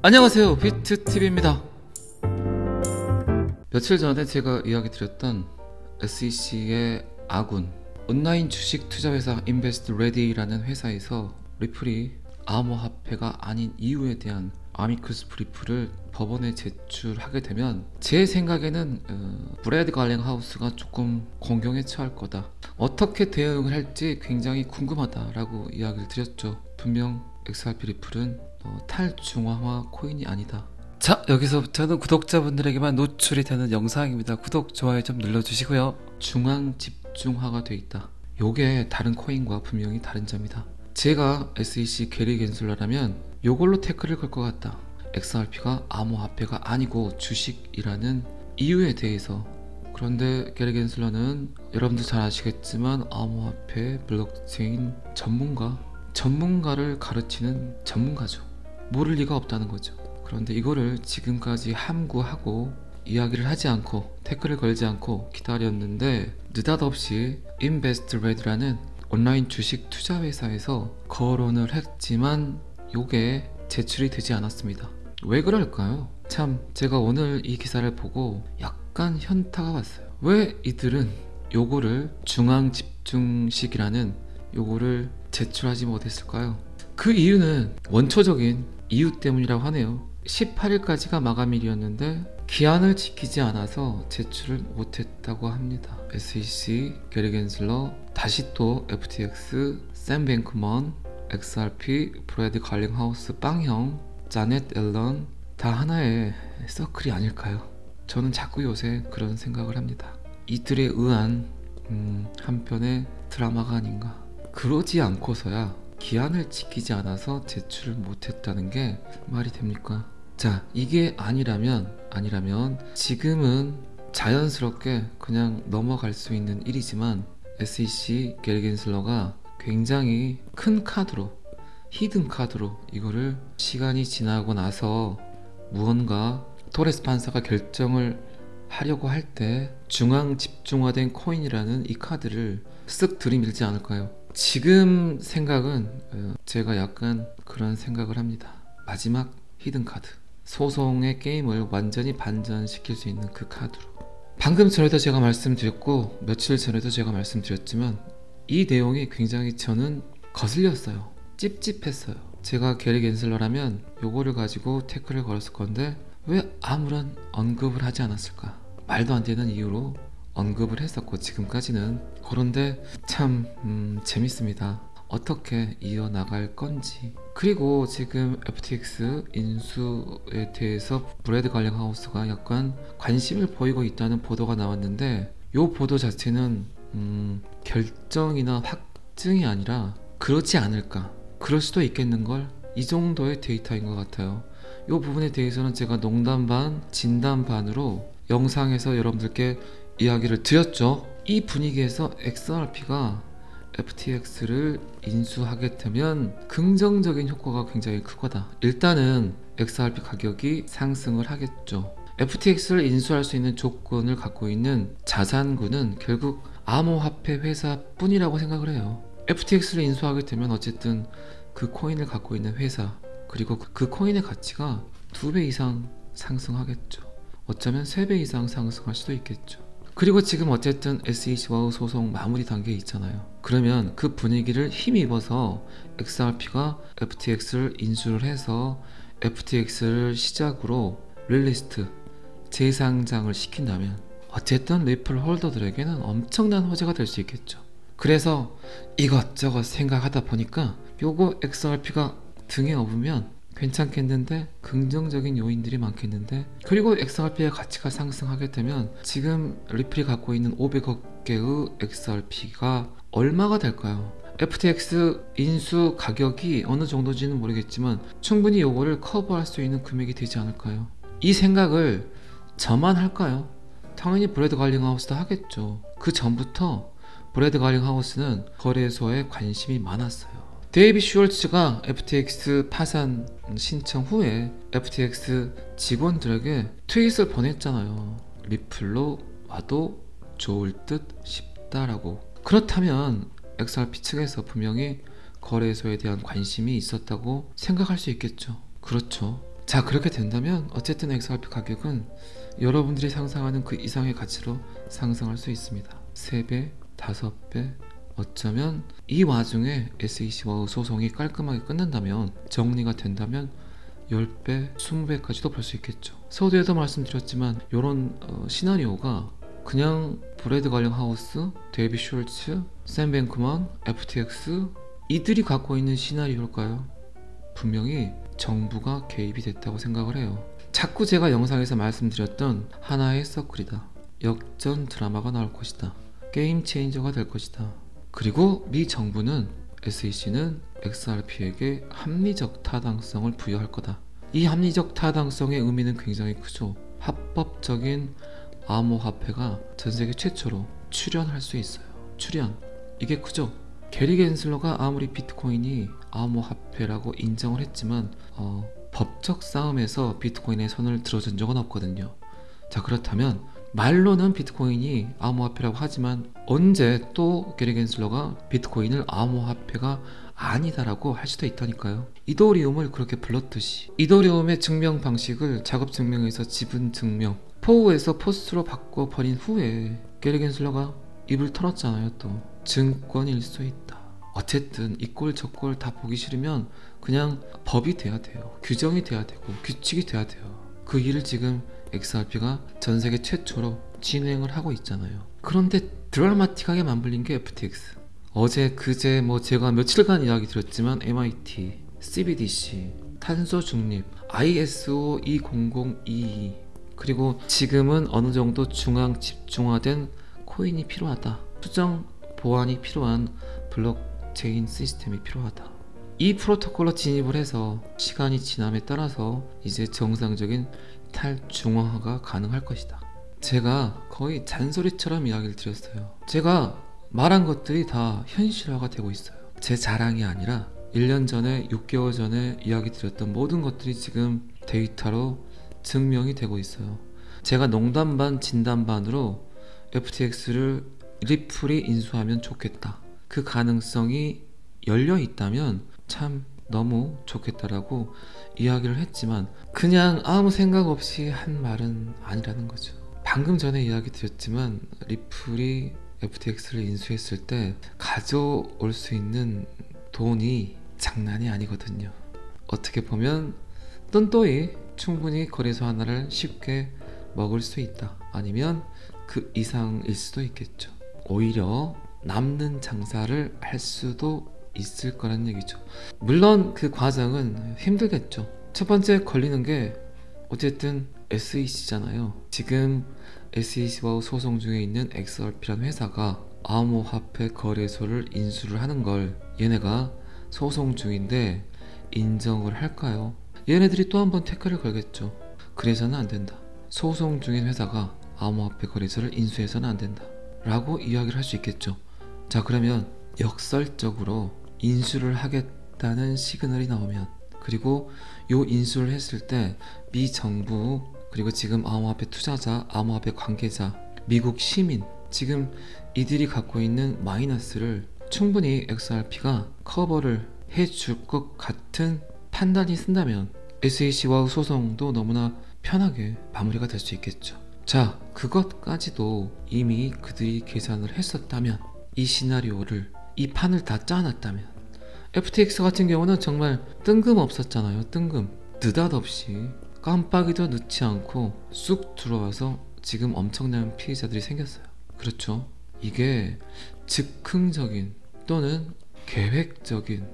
안녕하세요, 비트TV입니다. 며칠 전에 제가 이야기 드렸던 SEC의 아군 온라인 주식 투자회사 인베스트레디라는 회사에서 리플이 암호화폐가 아닌 이유에 대한 아미쿠스 브리프를 법원에 제출하게 되면 제 생각에는 브래드 갈링하우스가 조금 공경에 처할 거다, 어떻게 대응을 할지 굉장히 궁금하다라고 이야기를 드렸죠. 분명 XRP 리플은 탈중앙화 코인이 아니다. 자, 여기서부터는 구독자분들에게만 노출이 되는 영상입니다. 구독, 좋아요 좀 눌러주시고요. 중앙 집중화가 돼 있다. 요게 다른 코인과 분명히 다른 점이다. 제가 SEC 게리 겐슬러라면 요걸로 태클을 걸 것 같다. XRP가 암호화폐가 아니고 주식이라는 이유에 대해서. 그런데 게리 겐슬러는 여러분들 잘 아시겠지만 암호화폐 블록체인 전문가를 가르치는 전문가죠. 모를 리가 없다는 거죠. 그런데 이거를 지금까지 함구하고 이야기를 하지 않고 태클을 걸지 않고 기다렸는데 느닷없이 인베스트레디라는 온라인 주식 투자 회사에서 거론을 했지만 요게 제출이 되지 않았습니다. 왜 그럴까요? 참, 제가 오늘 이 기사를 보고 약간 현타가 왔어요. 왜 이들은 요거를 중앙집중식이라는 요거를 제출하지 못했을까요? 그 이유는 원초적인 이유 때문이라고 하네요. 18일까지가 마감일이었는데 기한을 지키지 않아서 제출을 못했다고 합니다. SEC, 게리 겐슬러, 다시 또 FTX, 샘 뱅크먼, XRP, 브래드 갈링하우스, 빵형, 자넷 앨런, 다 하나의 서클이 아닐까요? 저는 자꾸 요새 그런 생각을 합니다. 이들에 의한 한편의 드라마가 아닌가. 그러지 않고서야 기한을 지키지 않아서 제출을 못했다는 게 말이 됩니까? 자, 이게 아니라면 지금은 자연스럽게 그냥 넘어갈 수 있는 일이지만 SEC 게리 겐슬러가 굉장히 큰 카드로, 히든 카드로 이거를 시간이 지나고 나서 무언가 토레스 판사가 결정을 하려고 할 때 중앙 집중화된 코인이라는 이 카드를 쓱 들이밀지 않을까요? 지금 생각은 제가 약간 그런 생각을 합니다. 마지막 히든 카드, 소송의 게임을 완전히 반전시킬 수 있는 그 카드로. 방금 전에도 제가 말씀드렸고 며칠 전에도 제가 말씀드렸지만 이 내용이 굉장히 저는 거슬렸어요. 찝찝했어요. 제가 게리 겐슬러라면 요거를 가지고 태클을 걸었을 건데 왜 아무런 언급을 하지 않았을까? 말도 안 되는 이유로 언급을 했었고 지금까지는. 그런데 참 재밌습니다. 어떻게 이어나갈 건지. 그리고 지금 FTX 인수에 대해서 브래드 갈링하우스가 약간 관심을 보이고 있다는 보도가 나왔는데 요 보도 자체는 결정이나 확증이 아니라 그렇지 않을까, 그럴 수도 있겠는걸, 이 정도의 데이터인 것 같아요. 이 부분에 대해서는 제가 농담 반 진담 반으로 영상에서 여러분들께 이야기를 드렸죠. 이 분위기에서 XRP가 FTX를 인수하게 되면 긍정적인 효과가 굉장히 클 거다. 일단은 XRP 가격이 상승을 하겠죠. FTX를 인수할 수 있는 조건을 갖고 있는 자산군은 결국 암호화폐 회사뿐이라고 생각을 해요. FTX를 인수하게 되면 어쨌든 그 코인을 갖고 있는 회사, 그리고 그 코인의 가치가 2배 이상 상승하겠죠. 어쩌면 3배 이상 상승할 수도 있겠죠. 그리고 지금 어쨌든 SEC와의 소송 마무리 단계에 있잖아요. 그러면 그 분위기를 힘입어서 XRP가 FTX를 인수를 해서 FTX를 시작으로 릴리스트, 재상장을 시킨다면 어쨌든 리플 홀더들에게는 엄청난 호재가 될 수 있겠죠. 그래서 이것저것 생각하다 보니까 요거 XRP가 등에 업으면 괜찮겠는데, 긍정적인 요인들이 많겠는데, 그리고 XRP의 가치가 상승하게 되면 지금 리플이 갖고 있는 500억 개의 XRP가 얼마가 될까요? FTX 인수 가격이 어느 정도인지는 모르겠지만 충분히 요거를 커버할 수 있는 금액이 되지 않을까요? 이 생각을 저만 할까요? 당연히 브래드 갈링하우스도 하겠죠. 그 전부터 브래드 갈링하우스는 거래소에 관심이 많았어요. 데이비 슈월츠가 FTX 파산 신청 후에 FTX 직원들에게 트윗을 보냈잖아요. 리플로 와도 좋을 듯 싶다라고. 그렇다면 XRP 측에서 분명히 거래소에 대한 관심이 있었다고 생각할 수 있겠죠. 그렇죠. 자, 그렇게 된다면 어쨌든 XRP 가격은 여러분들이 상상하는 그 이상의 가치로 상승할 수 있습니다. 3배, 5배, 어쩌면 이 와중에 SEC와 소송이 깔끔하게 끝난다면, 정리가 된다면 10배, 20배까지도 볼 수 있겠죠. 서두에도 말씀드렸지만 이런 시나리오가 그냥 브래드 갈링하우스, 데이비 숄츠, 샘 뱅크먼, FTX 이들이 갖고 있는 시나리오일까요? 분명히 정부가 개입이 됐다고 생각을 해요. 자꾸 제가 영상에서 말씀드렸던 하나의 서클이다. 역전 드라마가 나올 것이다. 게임 체인저가 될 것이다. 그리고 미 정부는, SEC는 XRP에게 합리적 타당성을 부여할 거다. 이 합리적 타당성의 의미는 굉장히 크죠. 합법적인 암호화폐가 전세계 최초로 출연할 수 있어요. 출연, 이게 크죠. 게리 겐슬러가 아무리 비트코인이 암호화폐라고 인정을 했지만 법적 싸움에서 비트코인의 손을 들어준 적은 없거든요. 자, 그렇다면 말로는 비트코인이 암호화폐라고 하지만 언제 또 게리 겐슬러가 비트코인을 암호화폐가 아니다라고 할 수도 있다니까요. 이더리움을 그렇게 불렀듯이 이더리움의 증명 방식을 작업 증명에서 지분 증명, 포우에서 포스트로 바꿔버린 후에 게리 겐슬러가 입을 털었잖아요. 또 증권일 수 있다. 어쨌든 이 꼴 저 꼴 다 보기 싫으면 그냥 법이 돼야 돼요. 규정이 돼야 되고 규칙이 돼야 돼요. 그 일을 지금 XRP가 전세계 최초로 진행을 하고 있잖아요. 그런데 드라마틱하게 만들린 게 FTX. 어제 그제 제가 며칠간 이야기 드렸지만 MIT, CBDC, 탄소 중립, ISO 20022 그리고 지금은 어느 정도 중앙 집중화된 코인이 필요하다. 수정 보안이 필요한 블록체인 시스템이 필요하다. 이 프로토콜로 진입을 해서 시간이 지남에 따라서 이제 정상적인 탈중앙화가 가능할 것이다. 제가 거의 잔소리처럼 이야기를 드렸어요. 제가 말한 것들이 다 현실화가 되고 있어요. 제 자랑이 아니라 1년 전에 6개월 전에 이야기 드렸던 모든 것들이 지금 데이터로 증명이 되고 있어요. 제가 농담 반 진담 반으로 FTX를 리플이 인수하면 좋겠다. 그 가능성이 열려 있다면 참 너무 좋겠다라고 이야기를 했지만 그냥 아무 생각 없이 한 말은 아니라는 거죠. 방금 전에 이야기 드렸지만 리플이 FTX를 인수했을 때 가져올 수 있는 돈이 장난이 아니거든요. 어떻게 보면 똔또이 충분히 거래소 하나를 쉽게 먹을 수 있다. 아니면 그 이상일 수도 있겠죠. 오히려 남는 장사를 할 수도 있을 거란 얘기죠. 물론 그 과정은 힘들겠죠. 첫 번째 걸리는 게 어쨌든 SEC잖아요. 지금 SEC와 소송 중에 있는 XRP라는 회사가 암호화폐 거래소를 인수를 하는 걸 얘네가 소송 중인데 인정을 할까요? 얘네들이 또 한 번 태클을 걸겠죠. 그래서는 안 된다. 소송 중인 회사가 암호화폐 거래소를 인수해서는 안 된다 라고 이야기를 할 수 있겠죠. 자, 그러면 역설적으로 인수를 하겠다는 시그널이 나오면, 그리고 요 인수를 했을 때 미 정부, 그리고 지금 암호화폐 투자자, 암호화폐 관계자, 미국 시민, 지금 이들이 갖고 있는 마이너스를 충분히 XRP가 커버를 해줄 것 같은 판단이 쓴다면 SEC와 소송도 너무나 편하게 마무리가 될 수 있겠죠. 자, 그것까지도 이미 그들이 계산을 했었다면, 이 시나리오를, 이 판을 다 짜놨다면, FTX 같은 경우는 정말 뜬금없었잖아요. 느닷없이 깜빡이도 늦지 않고 쑥 들어와서 지금 엄청난 피해자들이 생겼어요. 그렇죠. 이게 즉흥적인 또는 계획적인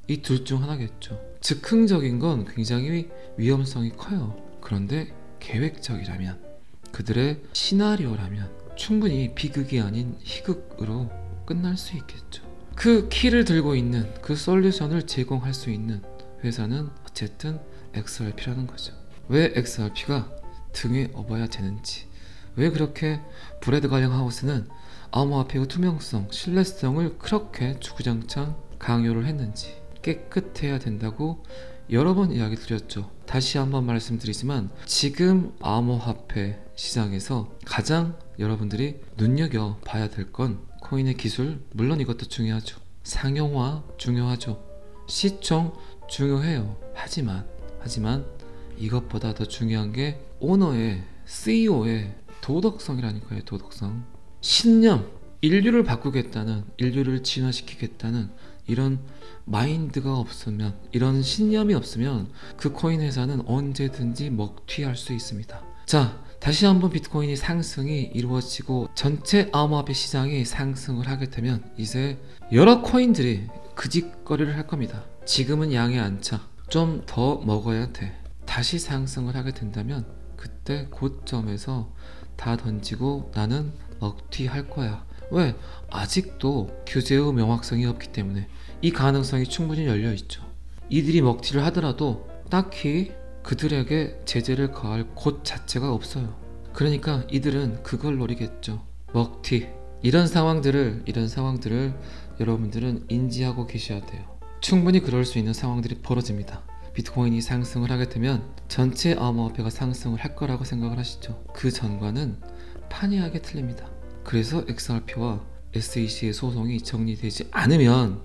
이 둘 중 하나겠죠. 즉흥적인 건 굉장히 위험성이 커요. 그런데 계획적이라면, 그들의 시나리오라면 충분히 비극이 아닌 희극으로 끝날 수 있겠죠. 그 키를 들고 있는, 그 솔루션을 제공할 수 있는 회사는 어쨌든 XRP라는 거죠. 왜 XRP가 등에 업어야 되는지, 왜 그렇게 브래드 갈링하우스는 암호화폐의 투명성, 신뢰성을 그렇게 주구장창 강요를 했는지, 깨끗해야 된다고 여러 번 이야기 드렸죠. 다시 한번 말씀드리지만 지금 암호화폐 시장에서 가장 여러분들이 눈여겨봐야 될 건 코인의 기술, 물론 이것도 중요하죠. 상용화 중요하죠. 시총 중요해요. 하지만 이것보다 더 중요한 게 오너의 CEO의 도덕성이라니까요. 도덕성, 신념, 인류를 바꾸겠다는, 인류를 진화시키겠다는 이런 마인드가 없으면, 이런 신념이 없으면 그 코인 회사는 언제든지 먹튀할 수 있습니다. 자, 다시 한번 비트코인이 상승이 이루어지고 전체 암호화폐 시장이 상승을 하게 되면 이제 여러 코인들이 그짓거리를 할 겁니다. 지금은 양이 안 차, 좀 더 먹어야 돼. 다시 상승을 하게 된다면 그때 고점에서 다 던지고 나는 먹튀할 거야. 왜? 아직도 규제의 명확성이 없기 때문에 이 가능성이 충분히 열려 있죠. 이들이 먹튀를 하더라도 딱히 그들에게 제재를 가할 곳 자체가 없어요. 그러니까 이들은 그걸 노리겠죠. 먹튀. 이런 상황들을 여러분들은 인지하고 계셔야 돼요. 충분히 그럴 수 있는 상황들이 벌어집니다. 비트코인이 상승을 하게 되면 전체 암호화폐가 상승을 할 거라고 생각을 하시죠. 그 전과는 판이하게 틀립니다. 그래서 XRP와 SEC의 소송이 정리되지 않으면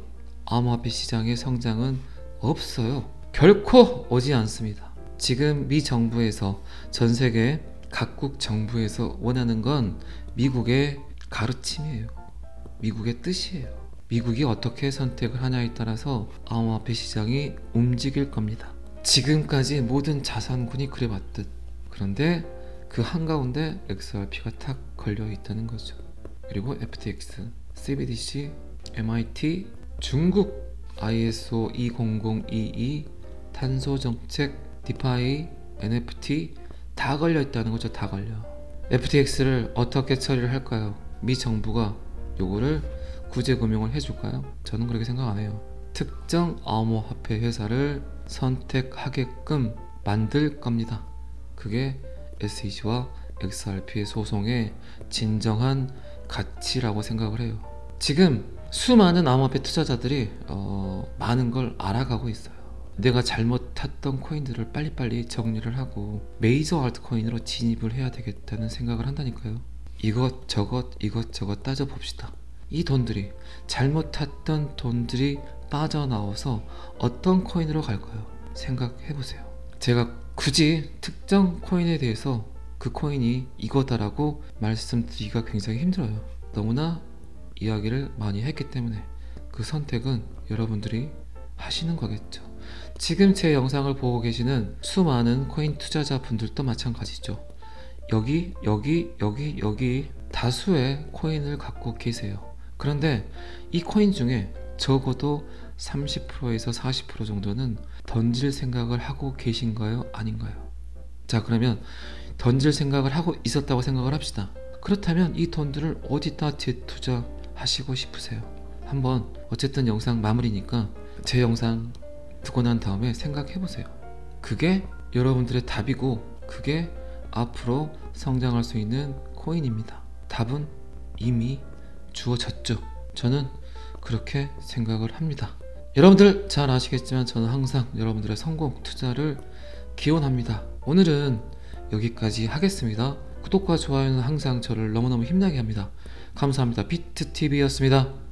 암호화폐 시장의 성장은 없어요. 결코 오지 않습니다. 지금 미 정부에서, 전 세계 각국 정부에서 원하는 건 미국의 가르침이에요. 미국의 뜻이에요. 미국이 어떻게 선택을 하냐에 따라서 암호화폐 시장이 움직일 겁니다. 지금까지 모든 자산군이 그래봤듯. 그런데 그 한가운데 XRP가 탁 걸려 있다는 거죠. 그리고 FTX, CBDC, MIT, 중국 ISO 20022, 탄소정책, 디파이, NFT 다 걸려 있다는 거죠. 다 걸려. FTX를 어떻게 처리를 할까요? 미 정부가 요거를 구제금융을 해줄까요? 저는 그렇게 생각 안 해요. 특정 암호화폐 회사를 선택하게끔 만들 겁니다. 그게 SEC와 XRP의 소송의 진정한 가치라고 생각을 해요. 지금 수많은 암호화폐 투자자들이 많은 걸 알아가고 있어요. 내가 잘못 탔던 코인들을 빨리빨리 정리를 하고 메이저 알트코인으로 진입을 해야 되겠다는 생각을 한다니까요. 이것저것 따져봅시다. 이 돈들이, 잘못 탔던 돈들이 빠져나와서 어떤 코인으로 갈까요? 생각해보세요. 제가 굳이 특정 코인에 대해서 그 코인이 이거다라고 말씀드리기가 굉장히 힘들어요. 너무나 이야기를 많이 했기 때문에 그 선택은 여러분들이 하시는 거겠죠. 지금 제 영상을 보고 계시는 수많은 코인 투자자 분들도 마찬가지죠. 여기 다수의 코인을 갖고 계세요. 그런데 이 코인 중에 적어도 30%에서 40% 정도는 던질 생각을 하고 계신가요? 아닌가요? 자, 그러면 던질 생각을 하고 있었다고 생각을 합시다. 그렇다면 이 돈들을 어디다 재투자하시고 싶으세요? 한번, 어쨌든 영상 마무리니까 제 영상 듣고 난 다음에 생각해보세요. 그게 여러분들의 답이고 그게 앞으로 성장할 수 있는 코인입니다. 답은 이미 주어졌죠. 저는 그렇게 생각을 합니다. 여러분들 잘 아시겠지만 저는 항상 여러분들의 성공 투자를 기원합니다. 오늘은 여기까지 하겠습니다. 구독과 좋아요는 항상 저를 너무너무 힘나게 합니다. 감사합니다. 비트TV였습니다.